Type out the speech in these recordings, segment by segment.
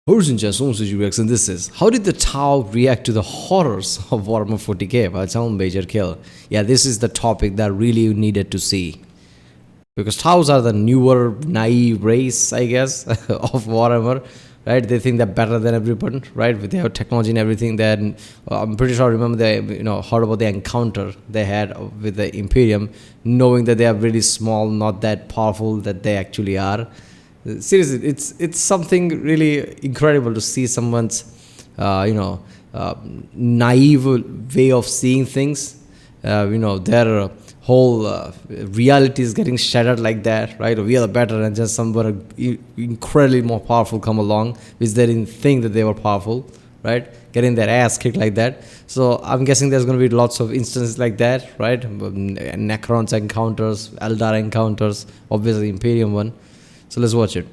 And this is how did the Tau react to the horrors of Warhammer 40k by its own major kill? Yeah, this is the topic that really you needed to see. Because Taus are the newer, naive race, I guess, of Warhammer, right? They think they're better than everyone, right? They have technology and everything. Then I'm pretty sure, remember they, heard about the encounter they had with the Imperium, knowing that they are really small, not that powerful that they actually are. Seriously, it's something really incredible to see someone's, naive way of seeing things. Their whole reality is getting shattered like that, right? We are better, and just someone incredibly more powerful come along, which they didn't think that they were powerful, right? Getting their ass kicked like that. So I'm guessing there's going to be lots of instances like that, right? Necrons encounters, Eldar encounters, obviously Imperium one. So let's watch it.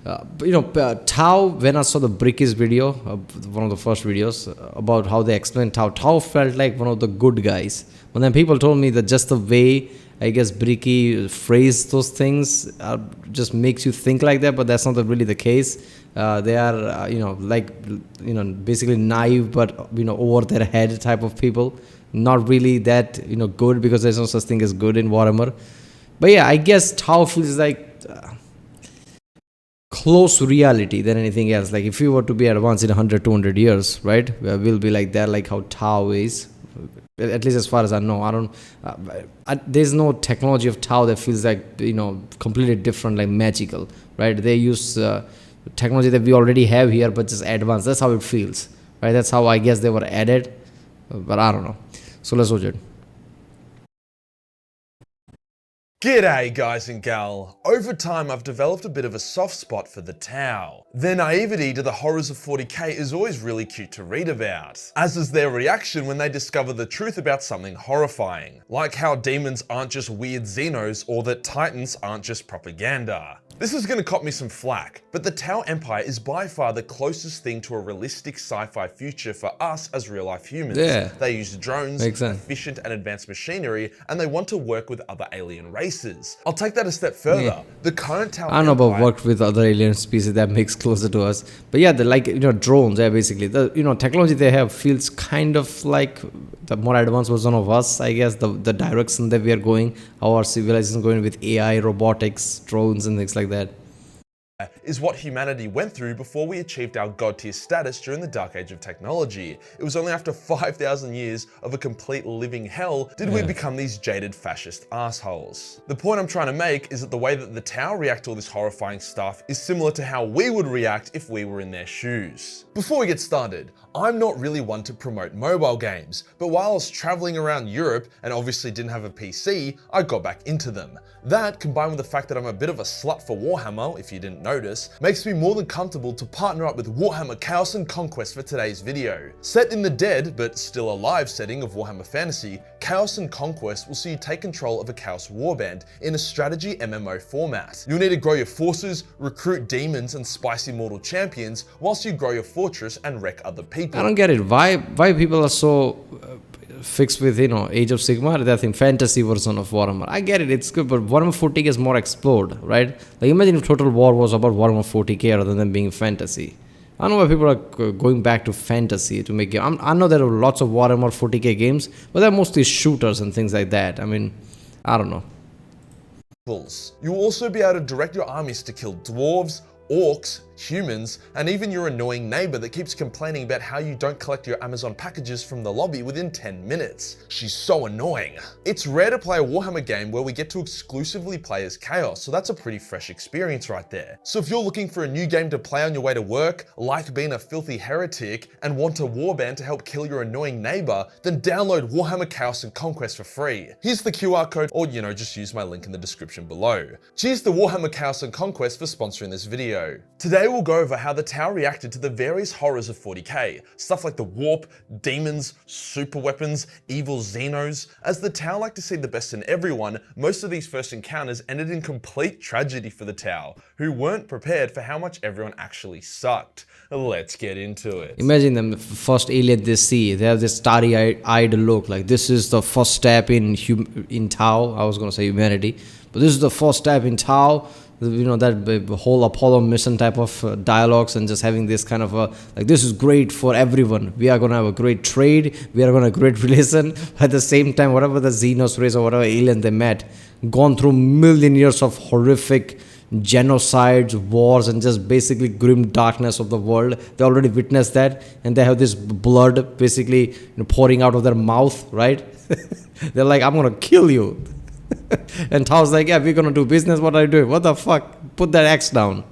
Tau, when I saw the Bricky's video, one of the first videos, about how they explained Tau felt like one of the good guys. But then people told me that just the way, I guess, Bricky phrased those things just makes you think like that, but that's not really the case. They are, basically naive, but, over their head type of people. Not really that, good, because there's no such thing as good in Warhammer. But yeah, I guess Tau feels like close to reality than anything else. Like if we were to be advanced in 100, 200 years, right? We'll be like that, like how Tau is. At least as far as I know, there's no technology of Tau that feels like, completely different, like magical, right? They use technology that we already have here, but just advanced. That's how it feels, right? That's how I guess they were added, but I don't know. So let's watch it. G'day guys and gal. Over time I've developed a bit of a soft spot for the Tau. Their naivety to the horrors of 40k is always really cute to read about, as is their reaction when they discover the truth about something horrifying, like how demons aren't just weird Xenos or that Titans aren't just propaganda. This is gonna cop me some flack, but the Tau Empire is by far the closest thing to a realistic sci-fi future for us as real-life humans. Yeah. They use drones, efficient and advanced machinery, and they want to work with other alien races. I'll take that a step further. Yeah. The current Tau I don't know about worked with other alien species that makes closer to us, but yeah, they're like drones. Yeah, basically the technology they have feels kind of like the more advanced version of us. I guess the direction that we are going, how our civilization is going with AI, robotics, drones, and things like that. Is what humanity went through before we achieved our god tier status during the dark age of technology. It was only after 5,000 years of a complete living hell did we become these jaded fascist assholes. The point I'm trying to make is that the way that the Tau react to all this horrifying stuff is similar to how we would react if we were in their shoes. Before we get started, I'm not really one to promote mobile games, but while I was traveling around Europe and obviously didn't have a PC, I got back into them. That, combined with the fact that I'm a bit of a slut for Warhammer, if you didn't notice, makes me more than comfortable to partner up with Warhammer Chaos and Conquest for today's video. Set in the dead, but still alive setting of Warhammer Fantasy, Chaos and Conquest will see you take control of a Chaos warband in a strategy MMO format. You'll need to grow your forces, recruit demons and spicy mortal champions, whilst you grow your fortress and wreck other people. I don't get it. Why people are so fixed with Age of Sigmar? They think fantasy version of Warhammer. I get it, it's good, but Warhammer 40k is more explored, right? Like imagine if Total War was about Warhammer 40k rather than being fantasy. I don't know why people are going back to fantasy to make it. I know there are lots of Warhammer 40k games, but they're mostly shooters and things like that. I mean, I don't know. You'll also be able to direct your armies to kill dwarves, orcs, humans, and even your annoying neighbor that keeps complaining about how you don't collect your Amazon packages from the lobby within 10 minutes. She's so annoying. It's rare to play a Warhammer game where we get to exclusively play as Chaos, so that's a pretty fresh experience right there. So if you're looking for a new game to play on your way to work, like being a filthy heretic, and want a warband to help kill your annoying neighbor, then download Warhammer Chaos and Conquest for free. Here's the QR code, or just use my link in the description below. Cheers to Warhammer Chaos and Conquest for sponsoring this video. Today we'll go over how the Tau reacted to the various horrors of 40k, stuff like the warp, demons, super weapons, evil Xenos. As the Tau like to see the best in everyone, most of these first encounters ended in complete tragedy for the Tau, who weren't prepared for how much everyone actually sucked. Let's get into it. Imagine them, first alien they see, they have this starry-eyed look, like this is the first step in Tau. I was gonna say humanity, but this is the first step in Tau. that whole Apollo mission type of dialogues, and just having this kind of like, this is great for everyone. We are going to have a great trade. We are going to have a great relation. At the same time, whatever the Xenos race or whatever alien they met, gone through million years of horrific genocides, wars, and just basically grim darkness of the world. They already witnessed that, and they have this blood basically pouring out of their mouth, right? They're like, I'm gonna kill you. And Tao's like, yeah, we're gonna do business. What are you doing? What the fuck? Put that axe down.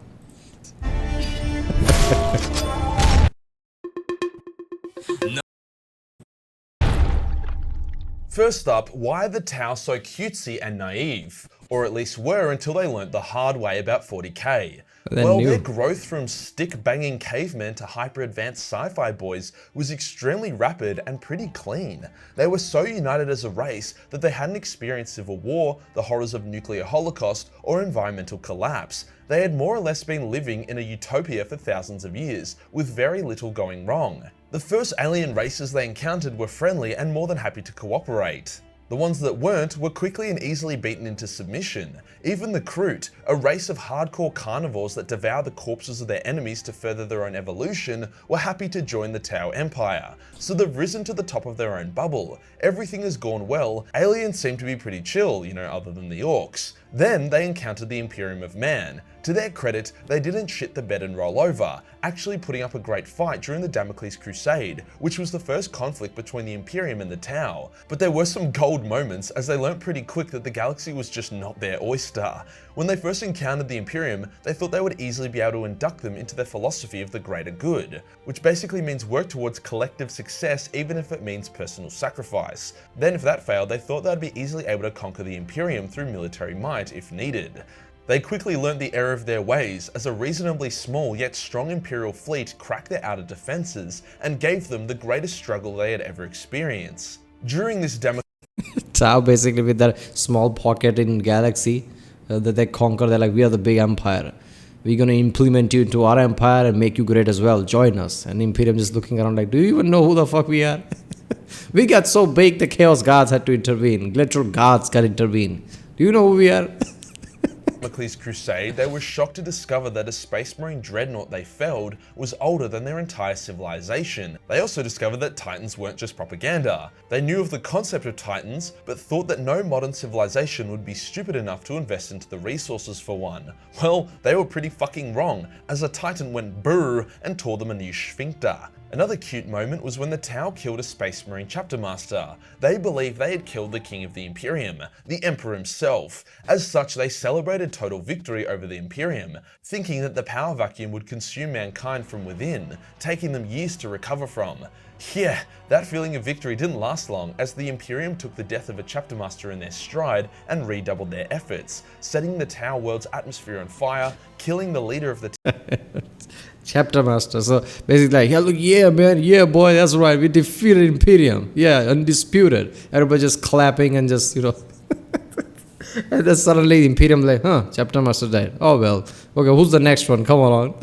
First up, why are the Tau so cutesy and naive? Or at least were until they learnt the hard way about 40k. Their growth from stick-banging cavemen to hyper-advanced sci-fi boys was extremely rapid and pretty clean. They were so united as a race that they hadn't experienced civil war, the horrors of nuclear holocaust, or environmental collapse. They had more or less been living in a utopia for thousands of years, with very little going wrong. The first alien races they encountered were friendly and more than happy to cooperate. The ones that weren't were quickly and easily beaten into submission. Even the Kroot, a race of hardcore carnivores that devour the corpses of their enemies to further their own evolution, were happy to join the Tau Empire. So they've risen to the top of their own bubble. Everything has gone well. Aliens seem to be pretty chill, other than the orcs. Then they encountered the Imperium of Man. To their credit, they didn't shit the bed and roll over, actually putting up a great fight during the Damocles Crusade, which was the first conflict between the Imperium and the Tau. But there were some gold moments, as they learnt pretty quick that the galaxy was just not their oyster. When they first encountered the Imperium, they thought they would easily be able to induct them into their philosophy of the greater good, which basically means work towards collective success even if it means personal sacrifice. Then if that failed, they thought they'd be easily able to conquer the Imperium through military might if needed. They quickly learnt the error of their ways, as a reasonably small yet strong Imperial fleet cracked their outer defences and gave them the greatest struggle they had ever experienced. During this demo, Tau basically with that small pocket in galaxy that they conquer, they're like, we are the big empire. We're going to implement you into our empire and make you great as well. Join us. And Imperium just looking around like, do you even know who the fuck we are? We got so big the Chaos Guards had to intervene. Literal guards got to intervene. Do you know who we are? Damocles Crusade, they were shocked to discover that a Space Marine dreadnought they felled was older than their entire civilization. They also discovered that Titans weren't just propaganda. They knew of the concept of Titans, but thought that no modern civilization would be stupid enough to invest into the resources for one. Well, they were pretty fucking wrong, as a Titan went brrr and tore them a new sphincter. Another cute moment was when the Tau killed a Space Marine chapter master. They believed they had killed the king of the Imperium, the Emperor himself. As such, they celebrated total victory over the Imperium, thinking that the power vacuum would consume mankind from within, taking them years to recover from. Yeah, that feeling of victory didn't last long, as the Imperium took the death of a chapter master in their stride and redoubled their efforts, setting the Tau world's atmosphere on fire, killing the leader of the Chapter master. So basically like, yeah, look, yeah, man, yeah, boy, that's right. We defeated Imperium. Yeah, undisputed. Everybody just clapping and just, and then suddenly Imperium like, chapter master died. Oh, well. Okay, who's the next one? Come on.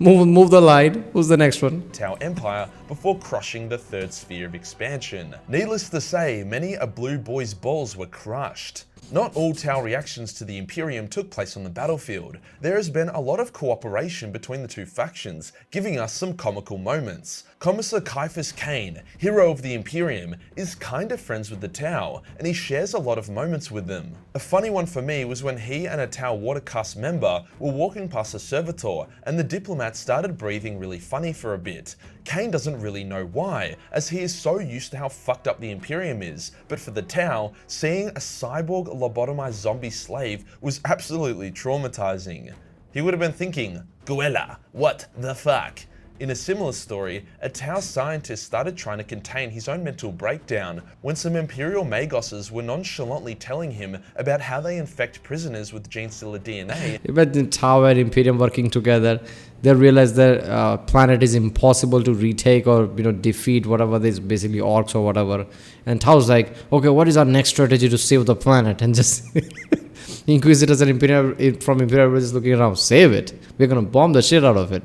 Move the line. Who's the next one? Tau Empire before crushing the third sphere of expansion. Needless to say, many a blue boy's balls were crushed. Not all Tau reactions to the Imperium took place on the battlefield. There has been a lot of cooperation between the two factions, giving us some comical moments. Commissar Caiaphas Cain, hero of the Imperium, is kinda friends with the Tau, and he shares a lot of moments with them. A funny one for me was when he and a Tau watercaste member were walking past a servitor, and the diplomat started breathing really funny for a bit. Cain doesn't really know why, as he is so used to how fucked up the Imperium is, but for the Tau, seeing a cyborg lobotomized zombie slave was absolutely traumatizing. He would have been thinking, Guella, what the fuck? In a similar story, a Tau scientist started trying to contain his own mental breakdown when some Imperial Magosses were nonchalantly telling him about how they infect prisoners with gene-stealer DNA. Imagine Tau and Imperium working together. They realize their planet is impossible to retake or defeat whatever this basically orcs or whatever. And Tau's like, okay, what is our next strategy to save the planet? And just Inquisitors and from Imperium were just looking around, save it. We're gonna bomb the shit out of it.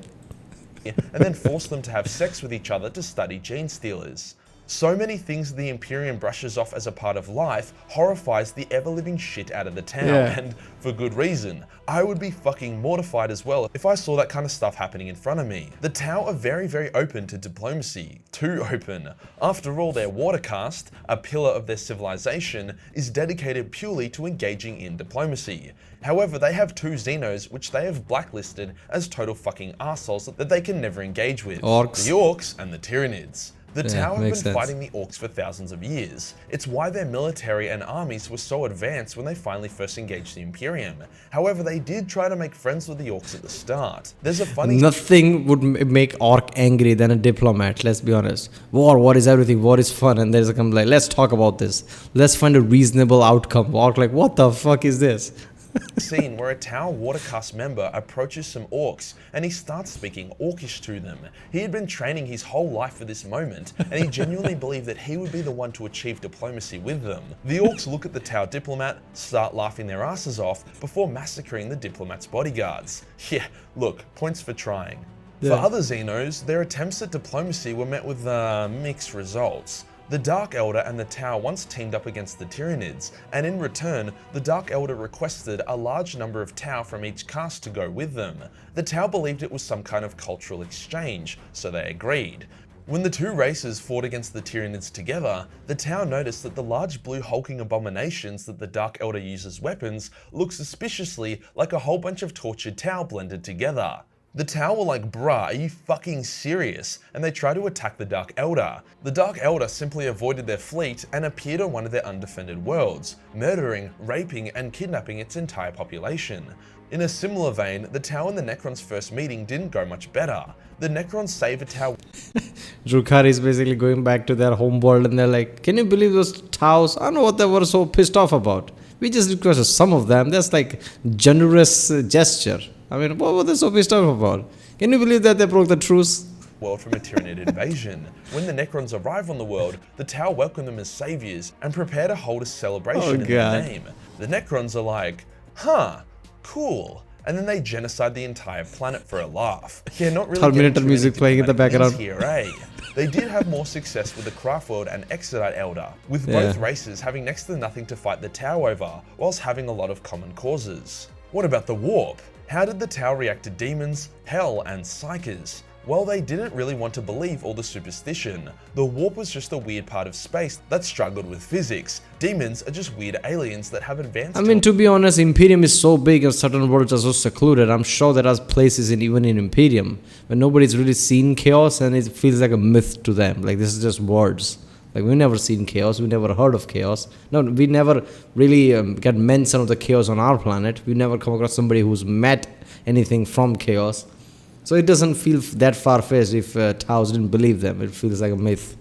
And then force them to have sex with each other to study gene stealers. So many things the Imperium brushes off as a part of life horrifies the ever-living shit out of the town, and for good reason. I would be fucking mortified as well if I saw that kind of stuff happening in front of me. The Tau are very, very open to diplomacy. Too open. After all, their water caste, a pillar of their civilization, is dedicated purely to engaging in diplomacy. However, they have two Xenos which they have blacklisted as total fucking arseholes that they can never engage with. Orcs. The Orcs and the Tyranids. The Tau have been sense. fighting the Orcs for thousands of years. It's why their military and armies were so advanced when they finally first engaged the Imperium. However, they did try to make friends with the Orcs at the start. There's a funny... Nothing would make Orc angry than a diplomat, let's be honest. War is everything, war is fun, and there's a come like, let's talk about this. Let's find a reasonable outcome. Orc like, what the fuck is this? Scene where a Tau watercaste member approaches some Orcs and he starts speaking Orcish to them. He had been training his whole life for this moment and he genuinely believed that he would be the one to achieve diplomacy with them. The Orcs look at the Tau diplomat, start laughing their asses off before massacring the diplomat's bodyguards. Yeah, look, points for trying. For other Xenos, their attempts at diplomacy were met with mixed results. The Dark Elder and the Tau once teamed up against the Tyranids, and in return, the Dark Elder requested a large number of Tau from each caste to go with them. The Tau believed it was some kind of cultural exchange, so they agreed. When the two races fought against the Tyranids together, the Tau noticed that the large blue hulking abominations that the Dark Elder uses weapons look suspiciously like a whole bunch of tortured Tau blended together. The Tau were like, bruh, are you fucking serious? And they tried to attack the Dark Elder. The Dark Elder simply avoided their fleet and appeared on one of their undefended worlds, murdering, raping, and kidnapping its entire population. In a similar vein, the Tau and the Necrons' first meeting didn't go much better. The Necrons save a Tau. Drukhari is basically going back to their home world and they're like, can you believe those Taus? I don't know what they were so pissed off about. We just requested some of them. That's like generous gesture. I mean, what were they so pissed off about? Can you believe that they broke the truce? World from a Tyranid invasion. When the Necrons arrive on the world, the Tau welcome them as saviors and prepare to hold a celebration in their name. The Necrons are like, huh, cool. And then they genocide the entire planet for a laugh. Yeah, not really Terminator music playing in the background. Here, eh? They did have more success with the Craftworld and Exodite Elder, with both races having next to nothing to fight the Tau over, whilst having a lot of common causes. What about the Warp? How did the Tau react to demons, hell, and psykers? Well, they didn't really want to believe all the superstition. The Warp was just a weird part of space that struggled with physics. Demons are just weird aliens that have advanced... I mean, to be honest, Imperium is so big and certain worlds are so secluded. I'm sure there are places even in Imperium where nobody's really seen chaos and it feels like a myth to them. Like, this is just words. Like, we've never seen chaos, we never heard of chaos. No, we never really get mention of the chaos on our planet. We never come across somebody who's met anything from chaos. So it doesn't feel that far-fetched if Taos didn't believe them. It feels like a myth.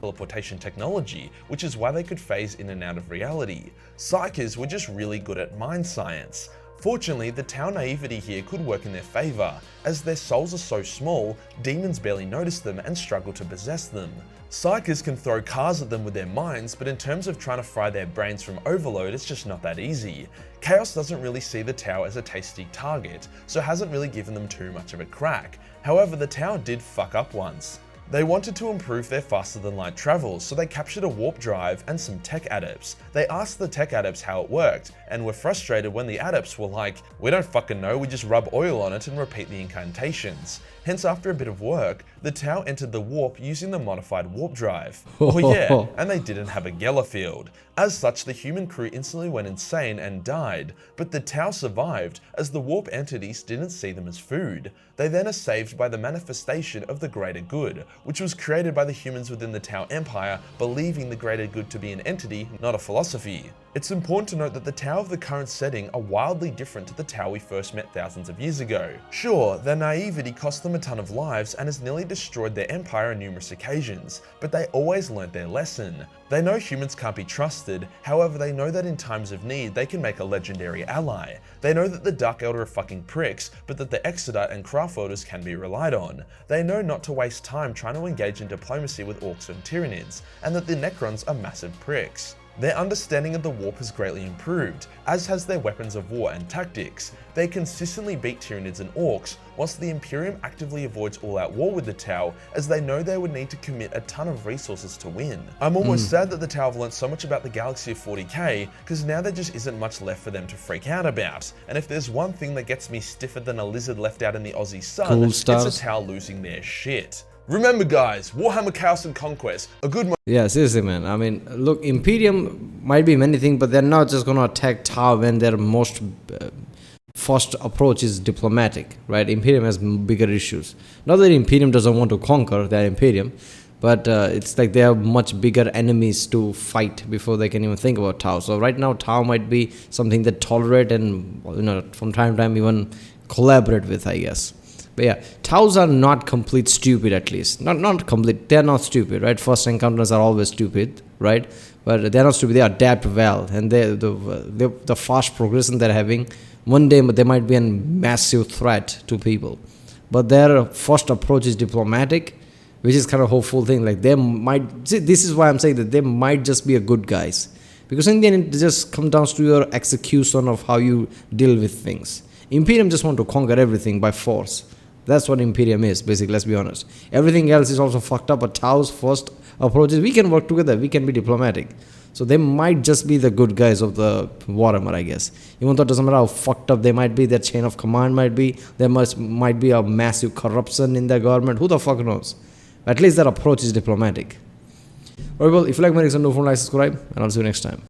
Teleportation technology, which is why they could phase in and out of reality. Psykers were just really good at mind science. Fortunately, the Tau naivety here could work in their favor. As their souls are so small, demons barely notice them and struggle to possess them. Psykers can throw cars at them with their minds, but in terms of trying to fry their brains from overload, it's just not that easy. Chaos doesn't really see the Tau as a tasty target, so hasn't really given them too much of a crack. However, the Tau did fuck up once. They wanted to improve their faster-than-light travel, so they captured a warp drive and some tech adepts. They asked the tech adepts how it worked, and were frustrated when the adepts were like, we don't fucking know, we just rub oil on it and repeat the incantations. Hence, after a bit of work, the Tau entered the warp using the modified warp drive. Oh yeah, and they didn't have a Geller field. As such, the human crew instantly went insane and died, but the Tau survived as the warp entities didn't see them as food. They then are saved by the manifestation of the greater good, which was created by the humans within the Tau Empire believing the greater good to be an entity, not a philosophy. It's important to note that the Tau of the current setting are wildly different to the Tau we first met thousands of years ago. Sure, their naivety cost them a ton of lives and has nearly destroyed their empire on numerous occasions, but they always learnt their lesson. They know humans can't be trusted, however they know that in times of need they can make a legendary ally. They know that the Dark Elder are fucking pricks, but that the Exodite and Craftworlders can be relied on. They know not to waste time trying to engage in diplomacy with Orcs and Tyranids, and that the Necrons are massive pricks. Their understanding of the warp has greatly improved, as has their weapons of war and tactics. They consistently beat Tyranids and Orcs, whilst the Imperium actively avoids all-out war with the Tau, as they know they would need to commit a ton of resources to win. I'm almost sad that the Tau have learnt so much about the galaxy of 40k, because now there just isn't much left for them to freak out about. And if there's one thing that gets me stiffer than a lizard left out in the Aussie sun, it's a Tau losing their shit. Remember guys, Warhammer Chaos and Conquest, a good Yeah, seriously, man. I mean, look, Imperium might be many things, but they're not just going to attack Tau when their most first approach is diplomatic, right? Imperium has bigger issues. Not that Imperium doesn't want to conquer their Imperium, but it's like they have much bigger enemies to fight before they can even think about Tau. So right now, Tau might be something that tolerate and, from time to time even collaborate with, I guess. But yeah, Taus are not complete stupid, at least. Not complete, they're not stupid, right? First encounters are always stupid, right? But they're not stupid, they adapt well. And the fast progression they're having, one day they might be a massive threat to people. But their first approach is diplomatic, which is kind of a hopeful thing. Like they might, see, this is why I'm saying that they might just be a good guys. Because in the end, it just comes down to your execution of how you deal with things. Imperium just want to conquer everything by force. That's what Imperium is, basically, let's be honest. Everything else is also fucked up, but Tau's first approach is, we can work together, we can be diplomatic. So they might just be the good guys of the Warhammer, I guess. Even though it doesn't matter how fucked up they might be, their chain of command might be, there might be a massive corruption in their government, who the fuck knows? At least their approach is diplomatic. Alright, well, if you like my reason, don't forget to like, subscribe, and I'll see you next time.